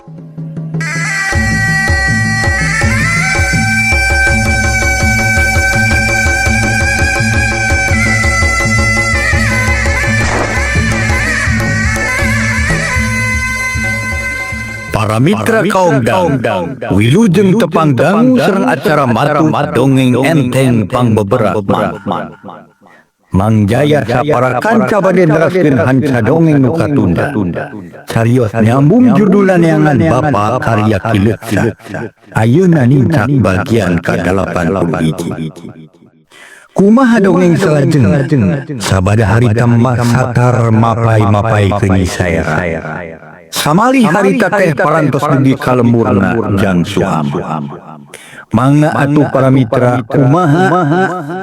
Para mitra kaumdang, wilujeng tepangdang serang acara matu dongeng enteng pangbeberat Mang Jaya sapara kanca bade neraskeun hanca dongeng nu katunda. Carios nyambung judulan neangan Bapa karya Kileuksa. Ayeuna nincak bagian ka-81. Kumaha dongeng salajeng sabada harita satar mapai-mapai keunyi saera. Samali harita teh parantos dugi kalemburna jang Suhama. Mangga atuh para mitra kumaha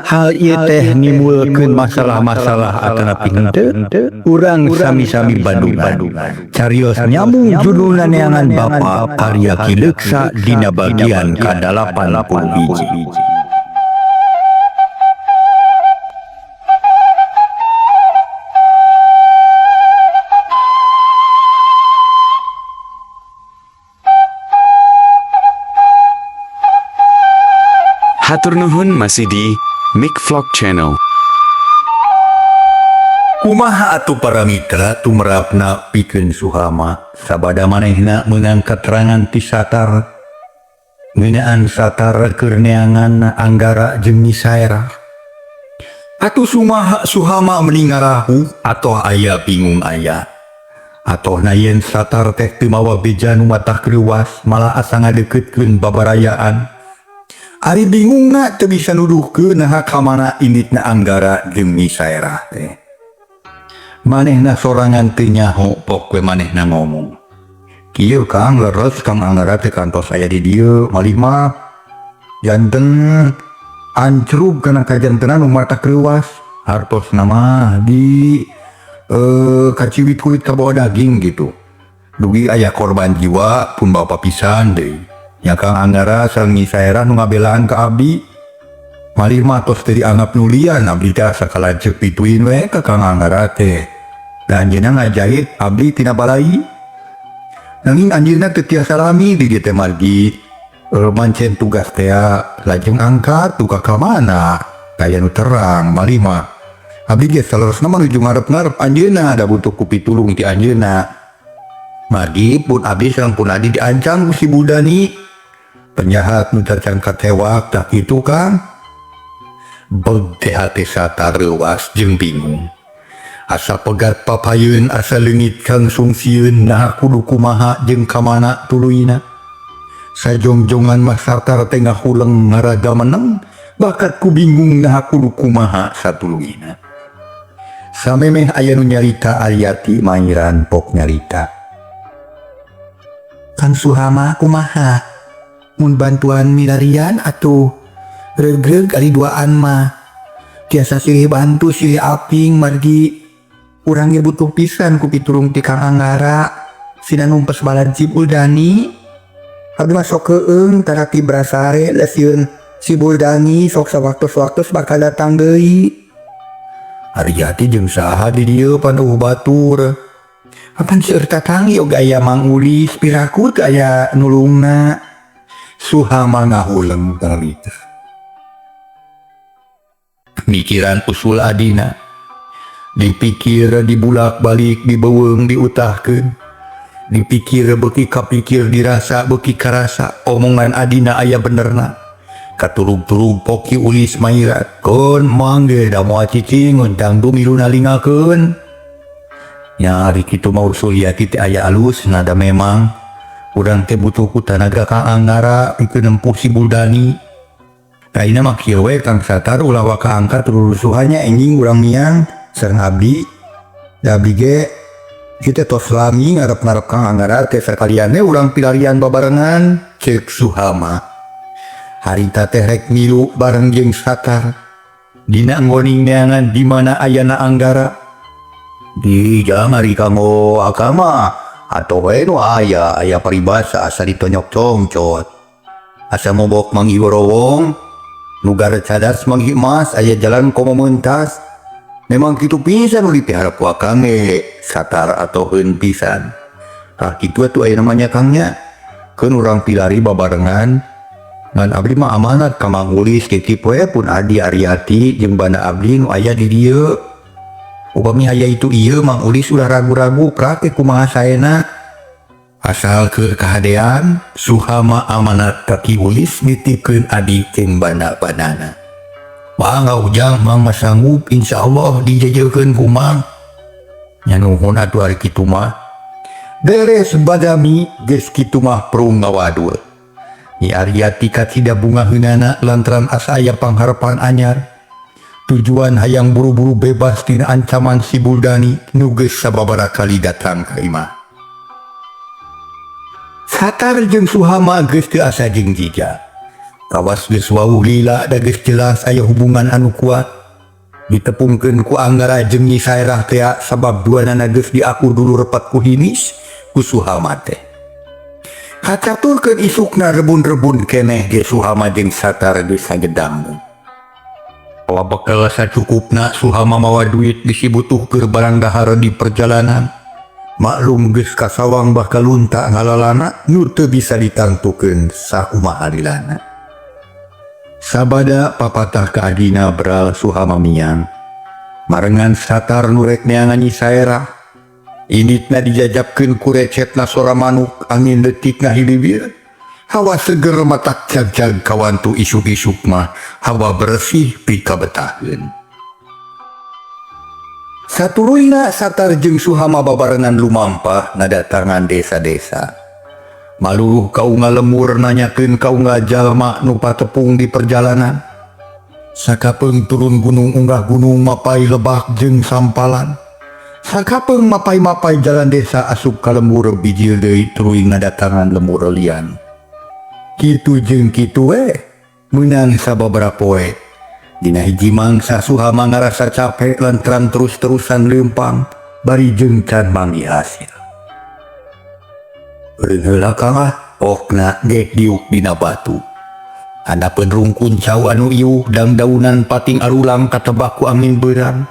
hal ieu teh nimbulkeun masalah-masalah atanapi henteu urang sami-sami badungan. Carios nyambung judulna neangan Bapa karya Kileuksa dina bagian ka-81. Hatur nuhun masih di Mic Vlog Channel. Kumaha atuh para mitra tumrapna pikeun Suhama sabada manehna meunang keterangan ti satar ngeunaan satar keur neangan Anggara jeung Nyi Saera. Atuh Suhama mending ngarahu atoh aya bingung aya. Atohna yen satar teh teu mawa beja nu matah kreuwas malah asa ngadeukeutkeun babarayaan. Ari bingungna teu bisa nuduhkeun naha ka mana inditna Anggara jeung Nyi Saera teh. Manehna sorangan teu nyaho pokwe manehna ngomong. Kieu Kang leres Kang Anggara teh kantos aya di dieu malih mah janten ancrug kana kajantenan nu matah kreuwas hartosna mah di kaciwit kulit ka bawah daging gitu. Dugi aya korban jiwa pun bawa pisan deui. Ya Kang Anggara sareng Nyi Saera nu ngabelaan ka abdi malih mah tos teu dianggap nulian abdi teh asa kalajeng pituin we ka Kang Anggara teh. Da anjeunna ngajahit abdi tina balai. Nanging anjeunna teu tiasa lami di dieu teh margi mancen tugas teh lajeng angkat duka ka mana kaya nu terang malih mah abdi ge salerosna menuju ngarep-ngarep anjeunna da butuh ku pitulung ti anjeunna. Margi pun abdi sareng pun adi diancam ku si Buldani. Penjahat nu tercangkat tewak tak itu Kang. Beg teh hati satar reuwas jeung bingung. Asa pegat papayeun asa leungit kang sungsieun nah kudu kumaha jeung ka mana tuluyna. Sajongjongan mah satar teh ngahuleng ngaraga meneng bakat ku bingung nah kudu kumaha satuluyna. Samemeh aya nu nyarita Aryati mairan pok nyarita. Kang Suhama kumaha? Mun bantuan milarian atuh regreg ari duaan mah tiasa silih bantu silih aping margi urang ge butuh pisan ku pitulung ti Kang Anggara sina numpes balad si Buldani. Abdi mah sok keueung taraki brasare lesieun si Buldani sok sawaktos-waktos bakal datang deui. Aryati jeung saha di dieu panuh batur. Apan seueur tatang yoga aya Mang Ulis piraku teu aya nulungna. Suhama ngahuleng terlita. Mikiran usul adina dipikir dibulak-balik dibeuweung diutahkeun. Dipikir beuki kapikir dirasa beuki karasa omongan adina aya benerna. Katurug-turug Poki Ulis mairat kon mangge da moal cicing undang dumilu nalingakeun. Nya ari kitu mah usul ieu teh aya alus nada memang urang teh butuh ku tanaga Kang Anggara pikeun nempuh si Buldani. Kaina mah kieu we Kang Satar ulah waka angkat rurusuhannya enjing urang miang sareng abdi. Da abdi ge kieu teh tos lami ngarep-ngarep Kang Anggara teh sakalian we urang pilarian babarengan ceuk Suhama. Harita teh rek milu bareng jeung Satar. Dina ngoning neangan di mana ayana Anggara. Di jang ari kanggo agama atau we nu aya paribasa asa ditonyok congcot. Asa mobok Mang Iworowong nu garet cadas Mang Himas aya jalan komo meuntas. Memang kitu pisan nu dipiharap ku akang Satar atoheun pisan. Itu atuh aya namanya kangnya. Keun urang pilari babarengan. Ngan abdi mah amanat ka Mang Ulis kitu poe pun Adi Ariati jeung banda abdi nu aya di dieu. Upami aya itu ieu Mang Ulis ulah ragu-ragu prake kumaha saena. Asal ke kahadean Suhama amanat ka Ki Ulis nitipkeun Adi jeung banda-bandana. Mangga ujang Mang masanggup insyaallah dijajakeun ku Mang. Nya nuhun atuh ari kitu mah. Beres badami geus kitu mah prung ngawadul. Nyi Ariati katida bunga heunana lantaran asa aya pangharapan anyar. Tujuan hayang buru-buru bebas tina ancaman si Buldani nu geus sababaraha kali datang ka imah. Satar jeung Suhama geus teu asa jeung jija. Kawas geus wawuh lila da geus jelas aya hubungan anu kuat. Ditepungkeun ku Anggara jeung Nyi Saerah teh sabab duanana geus diakur dulu repat ku Himis ku Suhama teh. Kacaturkeun isukna rebun-rebun keneh ge Suhama jeung Satar geus sagedang. Awa bakal sacukupna Suhama mawa duit bisi butuh keur barang dahar di perjalanan. Maklum geus kasawang bakal lunta ngalalana nu teu bisa ditangtukeun sakumaha lilana. Sabada papatah ka adina beral Suhama miang. Marengan Satar nu rek neangan Nyi Saerah. Inditna dijajabkeun ku recetna sora manuk angin leutikna hilibir. Hawa seger matak jag-jag kawantu isuk-isuk mah hawa bersih pika betahkeun. Satuluyna Satar jeung Suhama babarengan lumampah ngadatangan desa-desa. Maluruh kaunga lemur nanyakeun kaunga jalma nu patepung di perjalanan. Sakapeung turun gunung unggah gunung mapai lebak jeung sampalan. Sakapeung mapai-mapai jalan desa asup ka lembur bijil deui tuluy ngadatangan lemur lian. Kitu jeung kitu meunang sababaraha poe. Dina hiji mangsa Suhama ngarasa capek lantaran terus-terusan leumpang bari jeung can manggih hasil. Eureun heula Kang okna dek diuk dina batu. Handapeun rungkun cau anu iuh dang-daunan pating arulang katebak ku angin beurang.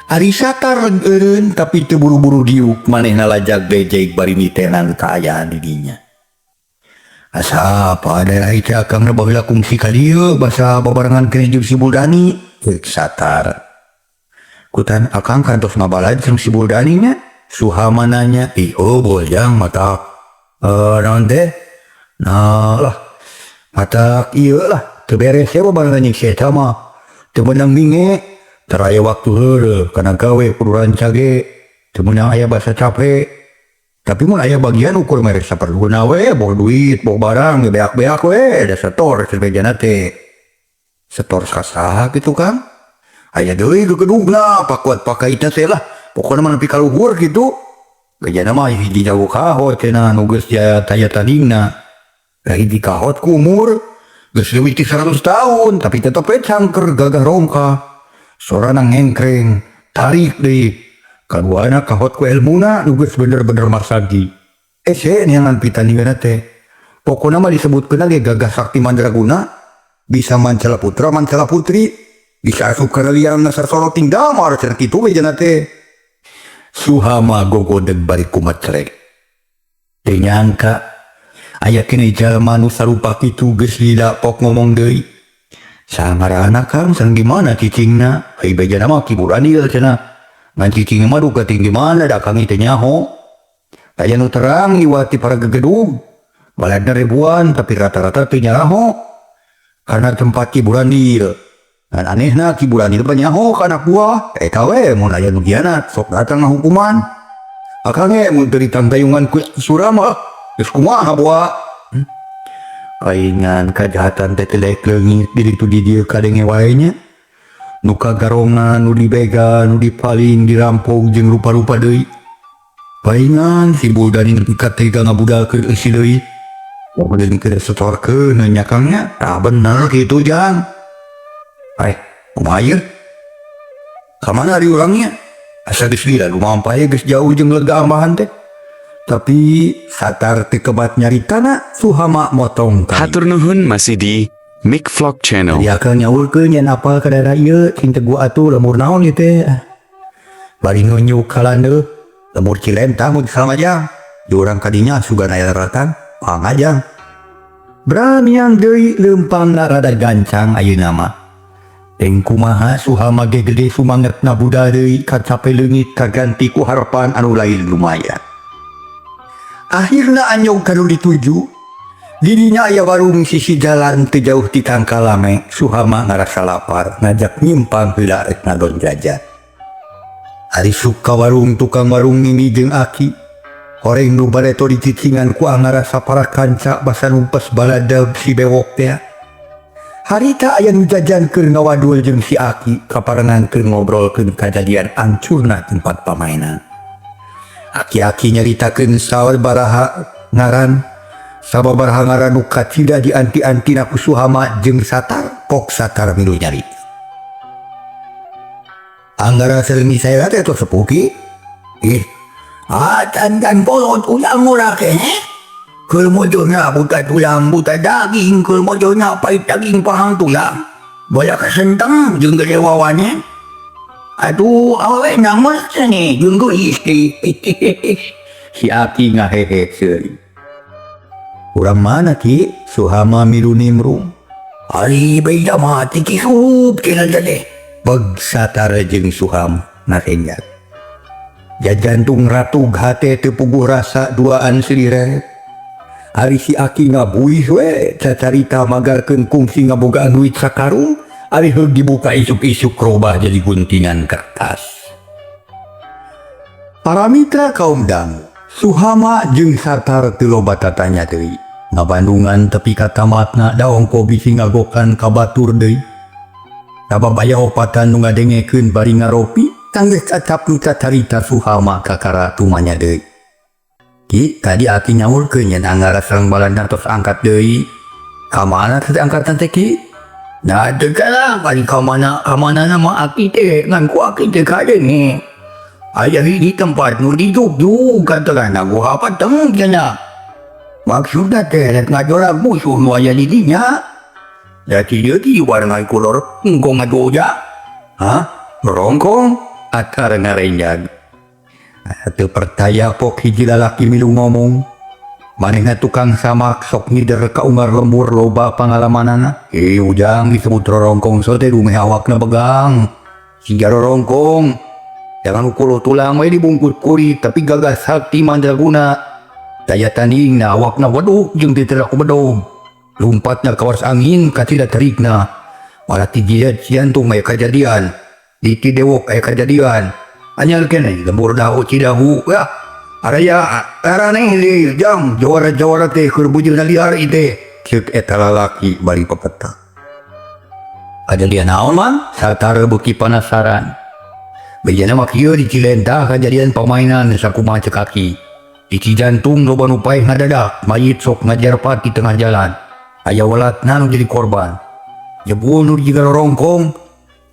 Ari Satar eureun tapi teu buru-buru diuk manehna lajag bejeg bari mitenan kaayaan di dinya. Asa apa ada itu akang na baheula kungsi ka dieu basa babarengan keneh jeung si Buldani ceuk Satar. Kutan akang kantos ngabalad jeung si Buldani nya. Suhama nanya, "Oh boljang matak naon teh?" Nah lah matak ieu lah teu beres ya babarengan jeung si eta mah. Teu meunang binge taraya waktu heureuh kana gawe kudu rancage ge teu meunang aya basa capek. Tapi mun aya bagian ukur mere saperluna we boh duit boh barang beak-beak we da setor sebejana teh. Setor sasaha kitu Kang? Aya deui gedugna pakuat pakaitna teh lah. Pokona mah nepi ka luhur kitu. Gejana mah hiji jago kahot cenah nu geus taya tadingna. Da hiji kahot ku umur geus leuwih ti 100 tahun tapi tetep cangker gagah rongka. Sorana ngengkreng tarik deui. Kaduana kahot ku elmuna nu geus bener-bener marsagi. Neangan pitandinganna teh. Pokona mah disebutkeun ge gagah sakti mandraguna, bisa mancala putra mancala putri, bisa asup ka lianna sasoroting damar cenah kitu we cenah teh. Suhama gogodeg bari kumatrek. Teu nyangka aya keneh jalma nu sarupa kitu geus lila pok ngomong deui. Sangarana Kang sareng gimana cicingna? Ai bejana mah kiburan ieu cenah. Ngan cicing mah duka tinggi mana da Kang teh nyaho. Aya nu terang liwati para gegedug. Baladna ribuan tapi rata-rata teu nyaho. Karena tempat kiburan dieu. Ngan anehna kiburan ieu nyaho kana buah. Eta we mun aya nu giana sok datang ngahukuman. Akang mun teu ditantayungan ku Surama geus kumaha buah. Aingan kajahatan teh telek leungit di ditu di dieu kadenge wae nya. Nu kagarongan, nu dibega, nu dipaling, dirampok jeung rupa-rupa deui. Paingan si Buldani nepi ka tega ngabudalkeun eusi deui. Kemudian keur setorkeun nya Kangnya. Tah bener kitu jang. Kumaha ieu? Ka mana ari urangnya? Asa geus lila lumampah geus jauh jeung lega ambahan teh. Tapi Satar teu kebat nyaritana Suhama motong kali. Hatur nuhun masih di Mick Vlog Channel. Dia akan nyaulkeun yen apal ka daerah ieu cing teu gua atuh lemur naon ieu teh. Bari nunjuk kalandeuh lemur Cilentang mun Salmajang. Diorang kadinya suga nayaratan pangajang. Beraniang deui leumpang na rada gancang ayeuna mah. Teng kumaha Suhama ge gede sumangetna budal deui kacape leungit kaganti ku harapan anu lain lumayan. Akhirna anyog kanu dituju. Dirinya aya warung sisi jalan teu jauh ti Tangkalame. Suhama ngarasa lapar ngajak nyimpang heula rek ngadon jajan. Ari suka warung tukang warung Mimi jeung Aki. Horeng nu bareto dicicingan ku ngarasa para kanca basa numpes baladeg si bewok teh. Harita aya nu jajankeun ngawadul jeung si Aki kaparengankeun ngobrolkeun kajadian ancurna tempat pamainan. Aki-aki nyaritakeun sababaraha ngaran nu kacida di anti-antina ku Suhama jeung Satar. Kok Satar milu nyari anggara sering saya teh to sepuki. Tandan polot ulang murake keur mojona buta tulang buta daging keur mojona pait daging pahang tulang boya kasenteng jeung gede wawane. Aduh awewe nang mesti nih jeung istri. Si Aki ngahehe seuing. Urang mana ki? Suhama milu nimrung. Ari beda mati ki sup cenah teh. Beg Satar jeung Suham narenjak. Jajantung ratug hate teu puguh rasa duaan silire. Ari si Aki ngabuih we cacarita magarkeun kungsi ngabogaan duit sakarung. Ari heug dibuka isuk-isuk robah jadi guntingan kertas. Para mitra kaum dangu, Suhama jeung Satar teu loba tatanya deui. Ngabandungan tepi ka tamatna daong kobi ngagokan ka batur deui. Sababaya opatan nu ngadengekeun bari ngaropi tangges acap nu cacarita Suhama ka karatumanya deui. Ki tadi Aki nyaurkeun yen anggara sareng balanda tos angkat deui. Ka mana teh angkatan teh ki? Nah teu kalah bari ka mana nama Aki teh ngan ku Aki teh kadenge. Aya di tempat nu dijuk-juk katakanna gua apa teng cenah. Maksudna teh rek ngajorak musuh nu aya di dinya. Jadi dia di warnai kolor engkong ngadoja. Hah? Rongkong? Akar ngarenjag. Teu percaya pok hiji lalaki milu ngomong. Manehna tukang samak sok ngider ka umar lembur loba pangalamanana. Ujang disebut rorongkong so teh dumeh awakna begang. Siga rorongkong. Jangan ukulo tulang we dibungkus kurit tapi gagas sakti mandraguna. Daya tandingna awakna waduh jeung ditera ku bedog. Lompatna kawas angin katida terigna. Malah tijiat siantung aya kajadian. Di Tidewok aya kajadian. Anyal keneh lembur dahu Cidahu ya. Araya araneh li jam jawara-jawara teh keur bujurna liar teh. Ceuk eta lalaki bari pepeta. Kajadian naon man? Satar beuki penasaran. Bejana mah kieu di Cilenta kajadian pamainan sakumaha ceuk Aki. Di Cijantung loba nu paeh ngadadak, mayit sok ngajarpat di tengah jalan. Aya walatna nu jadi korban. Jebul nu jiga rorongkong.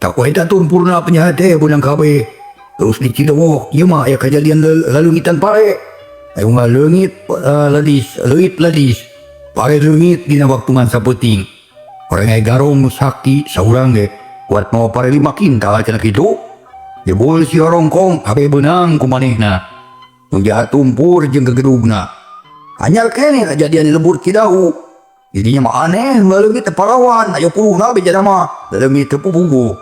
Tak ku eta tumpurna penyahat teh beunang kabeh. Terus di Cidewok ieu mah aya kajadian lalungitan pare. Aya leungit leuit ladis. Pare leungit dina waktungan saputing. Orang aya garong nu sakti saurang ge kuat mau pare 5 kintal cenah kitu. Jebul si rorongkong kabeh beunang ku manehna. Nu jahat tumpur jeung gegedugna. Anyar keneh kajadian di lembur Cidahu. Jadinya mah aneh leungit teu parawan aya puluhna bejana mah leungit teu pupuguh.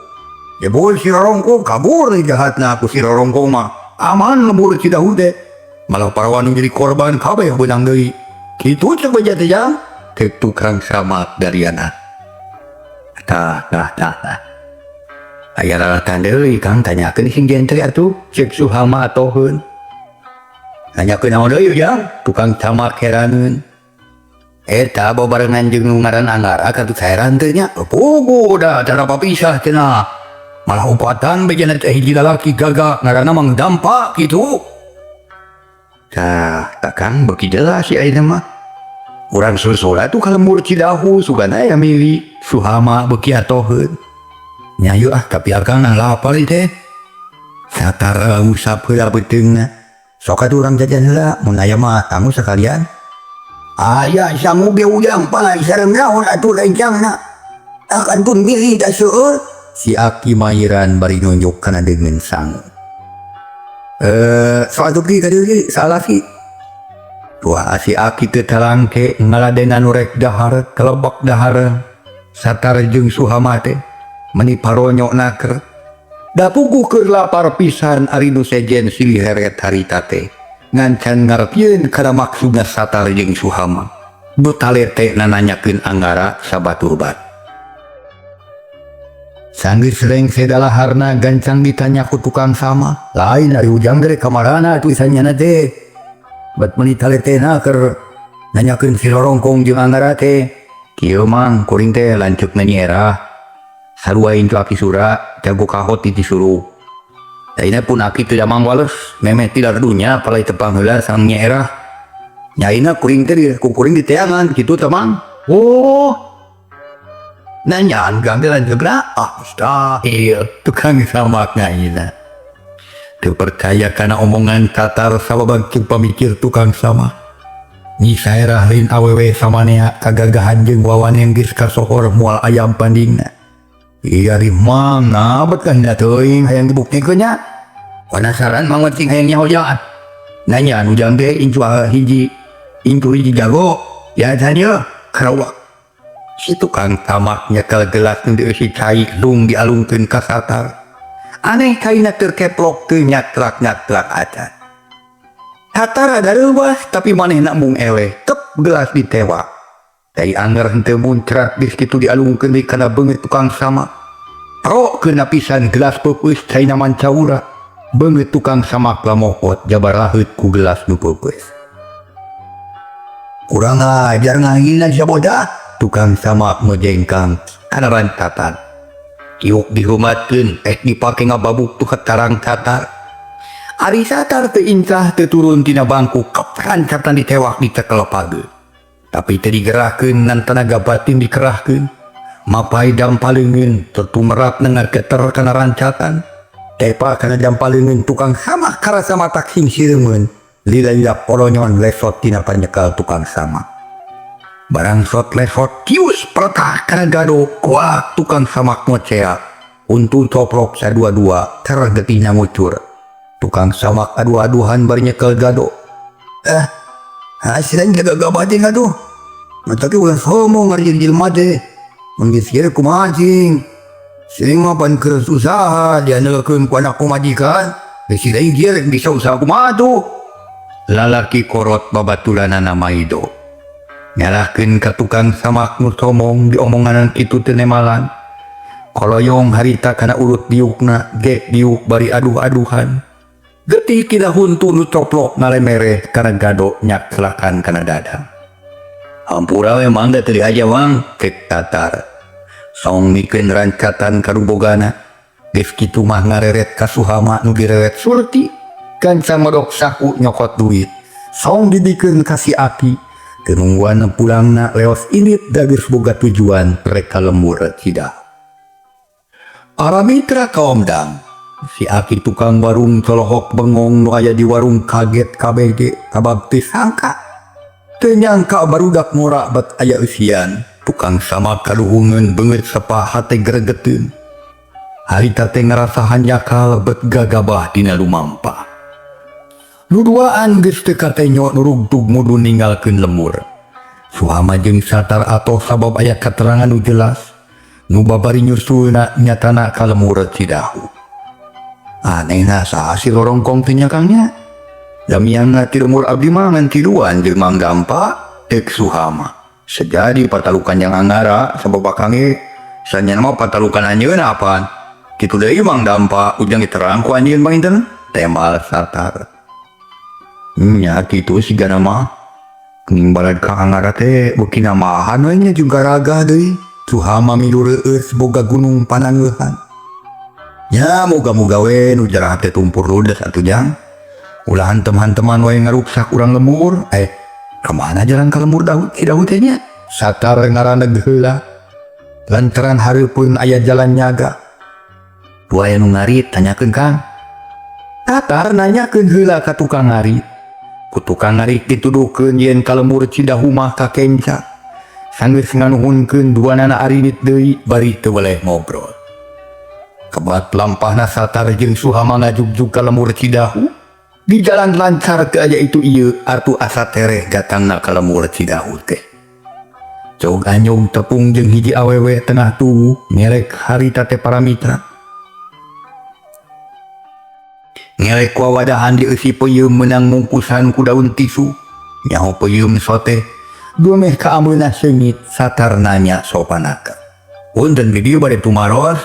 Jebul si rorongkong kabur jahatna ku si rorongkong mah. Aman lembur Cidahu teh. Malah parawan nu jadi korban kabeh beunang deui. Kitu ceuk beja teh jang. Teu tukang samak dariana. Tah. Aya lalatan deui Kang tanyakeun sing jenteu atuh ceuk Suhama atoheun. Nanyakeun naon deui jang? Tukang samak heraneun. Eta babarengan jeung nu ngaran Anggara katu heran teh nya. Puguh da cara papisah cenah. Malah upatan bejana teh hiji lalaki gagah ngaranna Mang Dampa kitu. Tah, Kang beuki jelas si ayeuna mah. Urang susul atuh ka lembur Cidahu sugana aya mili Suhama beuki atoheun. Nya yeuh tapi Akang lapal teh. Satar usap heula beuteungna. Sok atuh urang jajan heula mun aya mah tamu sakalian. Aya sangu ge ujang pangai sareng naon atuh lencangna. Akan tun milih da seueur. Si Aki mairan bari nunjuk kana deungeun sangu. Sok atuh ki ka dieu salah ki. Tua si Aki teu talangke ngaladenan urek dahar kelebak dahar satar jeung Suhama teh meni paronyo naker. Da puguh keur lapar pisan ari nu sejen silih heret harita teh ngancan ngarepieun kana maksudna satar jeung Suhama. Nu talete nananyakeun Anggara sabatur bat. Sanggeus rengse dalaharna gancang ditanya ku tukang Sama. Lain ari ujang gere kamarana tulisannya teh. Bat meni taletena keur nanyakeun si Rorongkong jeung Anggara teh. Kieu mang kuring teh lanceuk nanyera. Sarua intu Aki Sura jago kahot ti disuruh. Daina pun Aki teu damang wales memeh ti lardunya palai tepang heula sang nyeera. Nyaina kuring teh ku kuring diteangan kitu teh mang. Oh. Nanyaan ganti lanceuk na. Mustahil tukang Sama ngaina. Teu percaya kana omongan tatar sababag pamikir tukang Sama. Ni saerah lain awewe samanea kagagahan jeung wawan yang geus kasohor moal ayam pandingna. Iya di mana bet kana teuing hayang dibuktikeun nya. Penasaran mang cing hayang nyahoyaan. Nanya ujang teh incu hiji jago. Ya tanya karawak. Si tukang Sama nyekel gelas nu dieusi cai lung dialungkeun ka satar. Aneh kaina terkeplok teu nyatrak-nyatrak acan. Satar ada reuwas tapi manehna mung eleh tep gelas ditewak. Dai anger henteu muncrat geus kitu dialungkeun deui kana beungeut tukang Sama. Rokeun pisan gelas peupeus caina mancaura. Beungeut tukang Sama lamohot jabar laheut ku gelas nu peupeus. Kurang ajar ngahina sia bodas. Tukang Sama ngejengkang kana rancatan. Kiuk dihumatkeun dipake ngababuk tu ketarang satar. Ari satar teu incah teu turun tina bangku kaprancatan ditewak ditekel pageut. Tapi teu digerahkeun nan tenaga batin dikerahkeun. Mapai dampaleungeun tutumerap nengar keter kana rancatan. Tepa kana dampaleungeun tukang Sama karasa matak sing sireumeuun. Lila-lila poronyon lesot tina panyekal tukang Sama. Barang sot lesot kius pertah kana gado kuat tukang Sama ngocea. Untu coprok sadua-dua tergetinya ngucur. Tukang Sama adu-aduhan bari nyekel gado. Hasilan jaga gabating aduh. Mata ki ulah somo ngarjil jelema teh. Mun geus kieu kumaha cing? Sing mah pan keur susah dia neukeun ku anak majikan. Geus deui dia rek bisa usaha kumaha tuh. Lalaki korot babaturanana Maido. Nyalahkeun ka tukang Sama nu somong diomonganan kitu teu nemalan. Koloyong harita kana urut diukna ge diuk bari aduh-aduhan. Getih kina huntu nu coplok ngalemere kana gado nyak celakan kana dadang. Hampura memang da teu aja wang cek tatar. Song mikeun rancatan karubogana. Geus kitu mah ngareret ka Suhama nu direret Surti. Kan samodok saku nyokot duit. Song didikeun ka si Aki. Kenungguan pulangna leos irit da geus boga tujuan rek ka lembur Cidahu. Para mitra kaomdang, si Aki tukang warung colohok bengong nu aya di warung kaget KBG kababti sangka. Teu nyangka barudak ngora bet aya eusian, tukang Sama kaluhungeun beungeut sepah hate gregeteun. Harita teh ngarasa hanjakal bet gagabah dina lumampah. Nuduaan geus teu katenyo nurugtug mudu ninggalkeun lembur. Suhama jeung satar atoh sabab aya katerangan nu jelas nu babari nyusulna nyatana ka lembur Cidahu. Anehna saha si Rorongkong teh nyakangnya. Lamiangna ti lembur abdi mah ngan tiluan jeung Mang Dampa tek Suhama. Sejadi patalukan yang Anggara sabab bakange sanyana mah patalukan anjeun apaan. Kitu deui Mang Dampa ujang diterang ku anjeun panginten temal satar. Nya kitu sigana mah kening balad ka Anggara teh beuki namahan we nya juga raga deui. Suhama milu reueus boga gunung panangeuhan. Ya moga-moga we nu jarah teh tumpur ludes atuh jang. Ulah hantem-hanteman we ngaruksak urang lembur. Kemana jalan ka lembur Cidahu teh nya? Satar ngaraneg heula. Lantaran hareupeun aya jalan nyaga. Tua anu ngarit tanyakeun Kang. Satar nanyakeun heula ka tukang ngarit. Ku tukang ngarit dituduhkeun yen ka lembur Cidahu mah kakenca. Sanggeus nganuhunkeun duanana arinit deui bari teu boleh ngobrol. Kebat lampahna satar jeung Suhama ngajugjug ka lembur Cidahu. Di jalan lancar ke aja itu iya atu asa tereh gatang na kalamur Cidahu teh. Cog anyong tepung jeung hiji awewe tengah tubuh ngerek harita teh para mitra. Ngerek wawadahan dieusi peuyeum menang mungkusan ku daun tisu. Nyaho peuyeum sote dumeh ka ameunah seungit satar nanya sopanaka. Punten di dieu bade tumaros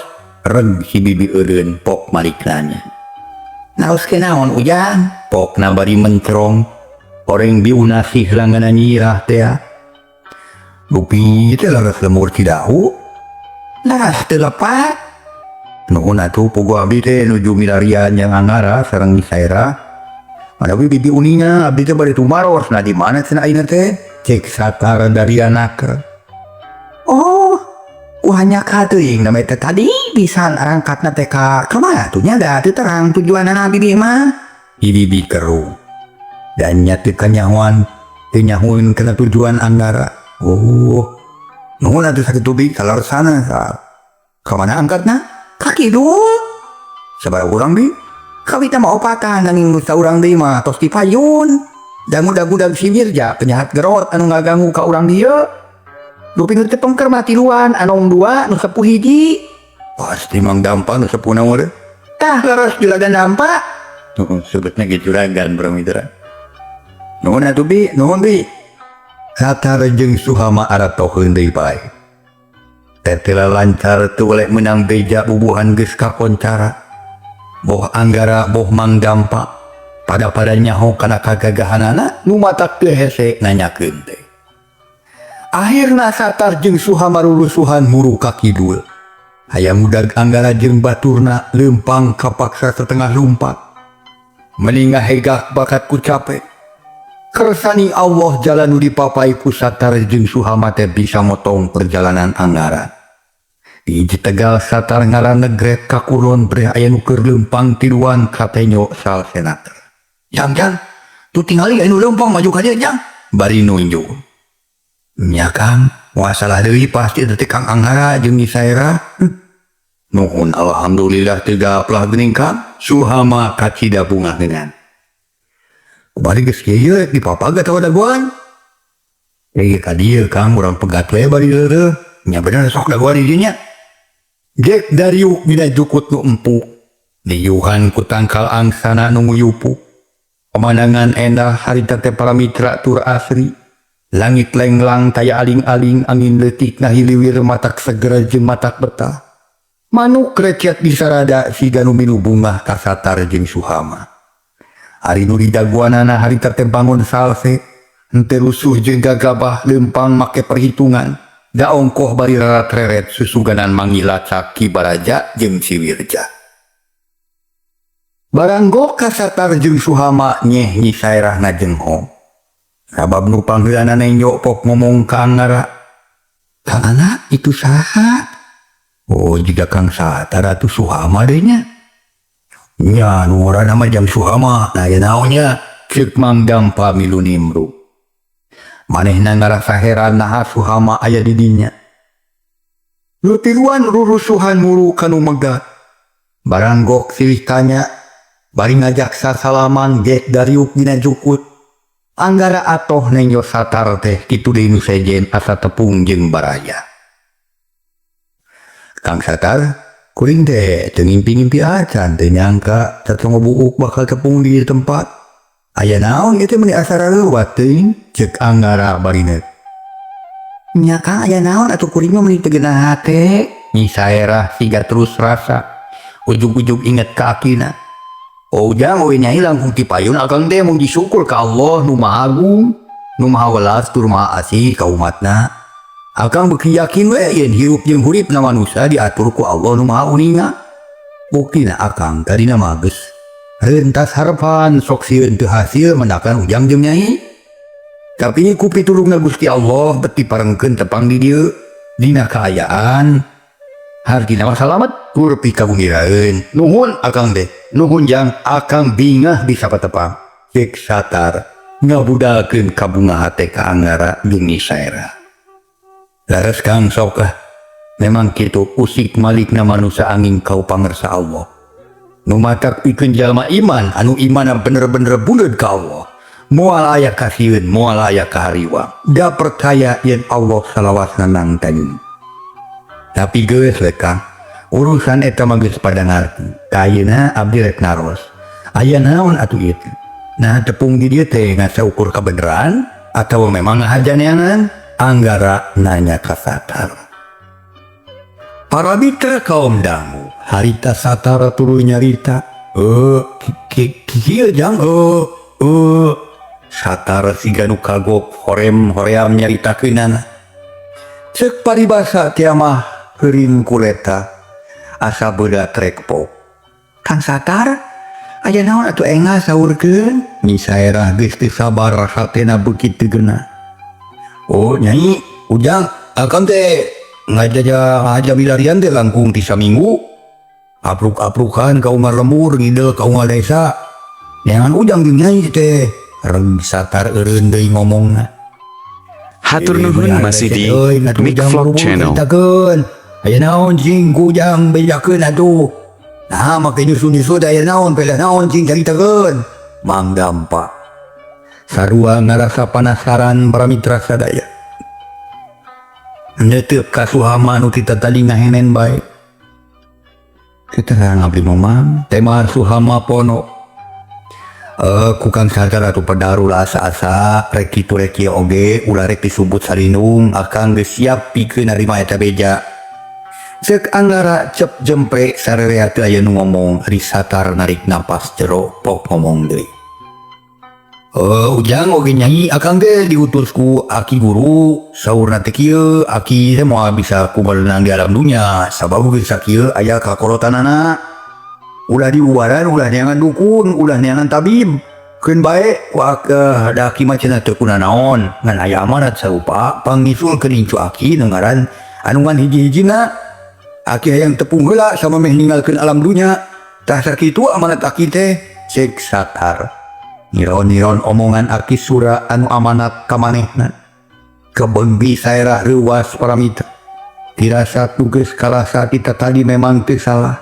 reg si bibi eureun pok malik nanya. Naos kenaon ujang? Pok na bari mencerong oreng biuna sih langganan nyirah teh. Lupi teh laras lemur Cidahu. Laras teu lepat. Nuhun atuh pugu abdi teh nuju milarian yang angara sareng Nisaira. Manawi bibi uninya abdi teh bari tumaros na di mana cenah ayeuna teh? Cek satar dari anak. Oh, uhanya kateuing na teh tadi pisan arangkatna teh ka kemana tuh nya da teu terang tujuanna bibi mah. Bibi keru. Dan nyateu kanyahoan teu nyahoeun kana tujuan anggara. Oh, nuhun atuh sakitu bi kalarsana ka mana angkatna? Ka kidul. Sabaraha urang bi? Kawita mah opatan nanging nu saurang deui mah tos dipayun. Dangudag-gudag si Mirja penyahat gerot anu ngaganggu ka urang dieu. Lupi nu teu pengker mah tiluan anu dua nu sepuh hiji. Pasti Mang Dampa nu sepuh na mah. Tah laras juragan Dampa. Sebutnya gitu juragan para mitra. Nuhun atuh bi, nuhun bi. Satar jeung Suhama aratoheun deui bae. Tetela lancar teu oleh menang beja bubuhan geus kakoncara. Boh anggara boh Mang Dampa pada nyaho kana kagagahanana nu matak teu hese nanyakeun teh. Akhirna Satar jeung Suhama rulusuhan muru ka kidul. Hayang mudag anggara jeung baturna leumpang kapaksa setengah lumpat. Meninga hegah bakat ku capek. Kersani Allah jalan nu dipapai ku Satar jeung Suhama teh bisa motong perjalanan anggara. Di Tegal Satar ngaranegret ka kulon bre aya nu keur leumpang tiluan katenyo sal senator. Jang, tu tingali anu leumpang maju ka dieu jang. Bari nunjuk. Nya Kang, masalah deui pasti teh Kang Anggara jeung Nisaira. Nuhun alhamdulillah teu gaplah geuning Kang. Suhama ka Cidabunga geungan. Bari geus kieu dipapagat tawa dagoan. Ka dieu Kang urang pegat we bari leureuh. Nya bener sok dagoan di dieu nya. Gek Dariuk dina jukut nu empuk. Diyuhan ku tangkal angsana nu nguyupuk. Pemandangan endah harita teh para mitra tur asri. Langit lenglang taya aling-aling angin leutik na hiliwir matak segera jeung matak betah. Manuk rekiat di sarada siga nu milu bungah ka Satar jeung Suhama. Ari nu didaguanana harita teh bangun salse. Henteu rusuh jeung gagabah leumpang make perhitungan. Da ongkoh bari rarat-reret susuganan mangilacak Ki Baraja jeung si Wirja. Baranggo ka Satar jeung Suhama nyeh Nisairah na jenghong. Sabab nu panggeulana nenyo pok ngomong ka Anggara. Kang anak itu saha? Oh jika Kang Satar atuh Suhama deui nya. Nya nu ngaranna mah jang Suhama. Nah ya naonnya ceuk Mang Dampa milu nimbrung. Manehna ngarasa heran naha Suhama aya di dinya. Lutiluan rurusuhan muru kanu megah. Baranggok silih tanya. Bari ngajak sasalaman Gek Dariuk dina jukut. Anggara atoh nenyo Satar teh kitu deui nu sejen asa tepung jeung baraya. Kang Satar, kuring teh teu ngimpi-ngimpi acan teu nyangka satongo buuk bakal tepung di tempat. Aya naon ieu teh meuni asa rareuwat teuing? Ceuk Anggara barina. Nya Kang aya naon atuh kuring mah meuni teu geunah hate. Nisairah siga terus rasa. Ujug-ujug inget ka akina. Oh jang we nyai langkung ti payun akang teh muji syukur ka Allah nu Maha Agung, nu Maha Welas tur Maha Asih ka umatna. Akang beuki yakin we yen hirup jeung huripna manusia diatur ku Allah nu Maha Uninga. Buktina akang tadina mah geus rentas harapan sok sieun teu hasil mendakan ujang jeung nyai. Tapi ku pitulungna Gusti Allah beti parengkeun tepang di dieu dina kaayaan hartina mah salamet tur pikabungiraeun. Nuhun akang teh. Nuhun jang akang bingah bisa patepang. Cek Satar ngabudalkeun kabunga hate ka Anggara jeung Nisaira. Laras Kang sok memang kitu usik malikna manusia angin kau pangersa Allah. Numatak pikeun jalma iman anu iman bener-bener buleud ka Allah. Moal aya kasieun, moal aya kahariwang. Da percaya yen Allah salawasna nang tayun. Tapi geus we Kang, urusan eta mah geus pada ngarti. Ayeuna abdi rek naros. Aya naon atuh ieu? Nah tepung di dieu teh ngasa ukur kabeneran atawa memang ngahajaneangan? Anggara nanya ka Satar. Para mitra kaum dangu, harita Satar tuluy nyarita. Kieu jang, Satar siga nu kagok hoream nyaritakeunana. Ceuk paribasa teh mah heuring kuleta asa beudak rekpo. Kang Satar, aya naon atuh enga saurkeun? Misaerah geus teu sabar hatena beuki teu geuna. Oh Nyai, ujang akang teh ngaja milarian teh langkung ti saminggu. Apruk-aprukan ka Umar Lembur ngidel ka Umar Desa. Neangan ujang jeung Nyai teh. Reng Satar eureun deui ngomongna. Hatur nuhun Masidi, Mick Vlog Channel. Aya naon cing kujang bejakeun atuh. Nah make nyusun-nyusun aya naon pelah naon cing caritakeun. Mang Dampa. Sarua ngarasa penasaran para mitra sadaya. Neuteuk ka Suhama nu kita tadi ngahenen bae. Keterang abdi mamang, tema Suhama pono. Kukang Satar atuh pedarul asa-asa rek kitu rek kieu oge ulah rek disebut salinung akang geus siap pikeun narima eta beja. Ceuk anggara cep jempe sarerea teu aya nu ngomong ari Satar narik napas jero pok ngomong deui. Ujang oge Nyai akang teh diutus ku Aki Guru saurna teh kieu Aki teh moal bisa kuberenang di alam dunya sabab geus sakieu aya kakolotanana. Ulah diuwaran, ulah neangan dukun, ulah neangan tabib. Keun bae wak daki macana teu kuna naon, ngan aya amanat sarupa pangisulkeun incu Aki nengaran anu ngan hiji-hijina. Aki hayang tepung heula sama meh ninggalkeun alam dunya. Tah sakitu amanat Aki teh ceuk Satar. Niron-niron omongan Aki Sura anu amanat ka manehna. Kebeungbi saerah reuwas para mitra. Dirasa tugas kalasa kita tadi memang teu salah.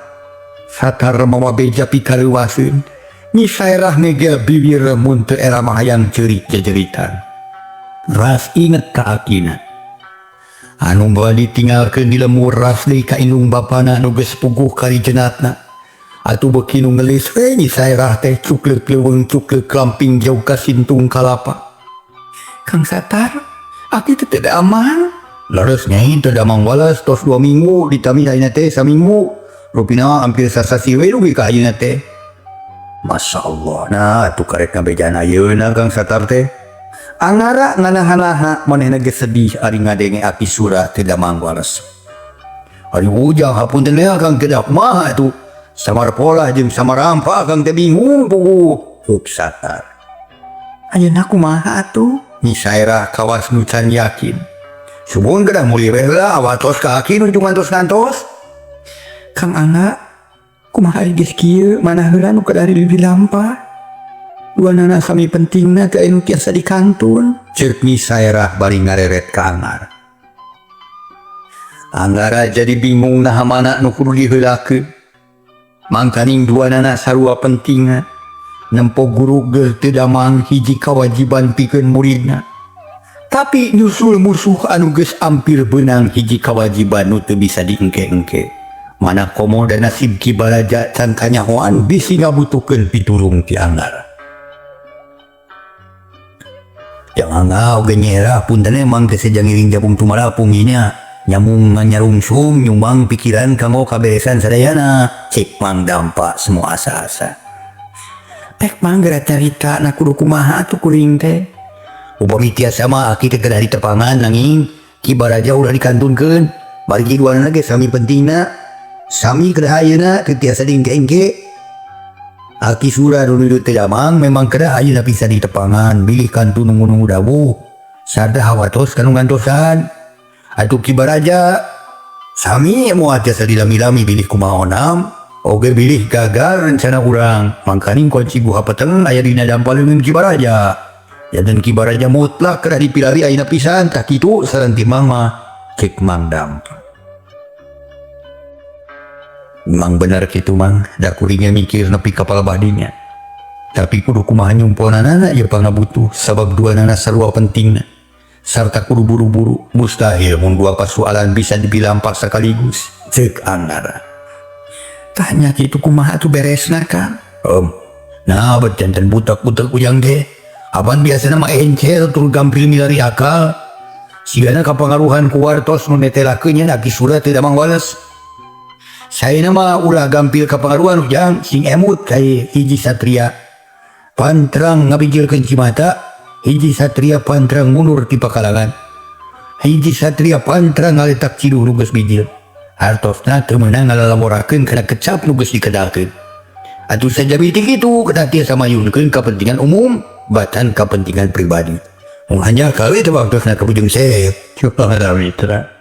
Satar mawa beja pikareuwaseun. Nyi saerah negel bibir mun teu era mah hayang ceurik jejeritan. Ras inget ka Akina. Anu bae ditinggalkeun di lemur ras deui ka indung bapana anu geus puguh kari jenatna. Atuh beuki nu ngelis we nyi saerah teh cukleuk leuweung cukleuk lamping jauh ka sintung kalapa. Kang Satar, Aki teh teu aman. Leres Nyai teu damang walas tos 2 minggu ditami ayeuna teh saminggu. Rupina hampir sasasi we rugi ka ayeuna teh. Masya Allah, nah atuh karek ngabejaan ayeuna Kang Satar teh. Angara nganahan-naha manehna geus sedih ari ngadenge Aki Sura teu damang waras. Ari ujang hapunten we Kang teu kumaha atuh. Samar pola jeung samar rampa Kang teh bingung puguh. Cuk Satar. Ayeuna kumaha atuh? Nyi saerah kawas nu can yakin. Subuhun kedah muli we heula awatos ka Aki nu ngantos-ngantos. Kang Angga, kumaha geus kieu mana heula nu kedah dilampa. Duanana sami pentingna teu anu tiasa dikantun. Ceuk Nyi saerah bari ngareret ka Anggar. Anggara jadi bingung naha mana nu kudu diheulakeun. Mangkaning duanana sarua pentingna. Nempo guru geus teu damang hiji kawajiban pikeun muridna. Tapi nyusul musuh anu geus ampir beunang hiji kawajiban nu teu bisa diengke-engke. Mana komo dan nasib Ki Baraja can kanyahoan bisi ngabutuhkeun pitulung ti Anggar. Jangan ngau genyera punten emang kesejang iring jabung tumarapung nya nyamung nganyarungsung nyumbang pikiran kanggo kaberesan sadayana. Cek Mang Dampa semua asa-asa. Tek manggara carita na kudu kumaha atuh kuring teh. Upami tiasa mah Aki teh kedah ditepangan nanging Ki Baraja udah dikantunkeun. Bari kiduanana ge sami pentingna. Sami kedah ayeuna teu tiasa diengke-engke. Aki Sura dulu teu damang memang kedah ayeuna bisa ditepangan bilih kantun nunggu-nunggu dawuh. Sarta hawatos kanu ngantosan. Atuh Ki Baraja sami moal tiasa dilami-lami bilih kumaha onam. Oge bilih gagal rencana urang. Mangkaning kunci guha peteng aya dina dampaleungeun Ki Baraja. Janten Ki Baraja mutlak kedah dipilari ayeuna pisan tah kitu saran timang mah cek Mang Dampa. Mang benar gitu mang, da kuringnya mikir nepi kapal badinya. Tapi kudu kumaha nyumponanana ya pangabutuh, sabab dua nana sarua pentingna. Sarta kudu buru-buru, mustahil mun dua persoalan bisa dibilampak sekaligus. Cek Anggara. Tanya gitu kumaha tuh beresna kan? Nah berjantan butak-butak ujang deh. Apaan biasa nama encel tur gampil milari akal. Sigana kapangaruhan kuartos menetelakeunnya lagi surat tidak mangwalas. Saya nama ulah gampil kapangaruhan ujang sing emut kayak hiji satria. Pantrang ngabijilkeun cimata, hiji satria pantrang mundur ti pakalangan. Hiji satria pantrang ngaletak ciduh nu geus bijil. Hartosna teu meunang ngalalamorakeun kana kecap nu geus dikedakeun. Atuh saja bitik itu kedah tiasa mayunkeun kepentingan umum, batan kepentingan pribadi. Mun hanya kawe teu waktosna ka bujung seep. Coba mitra.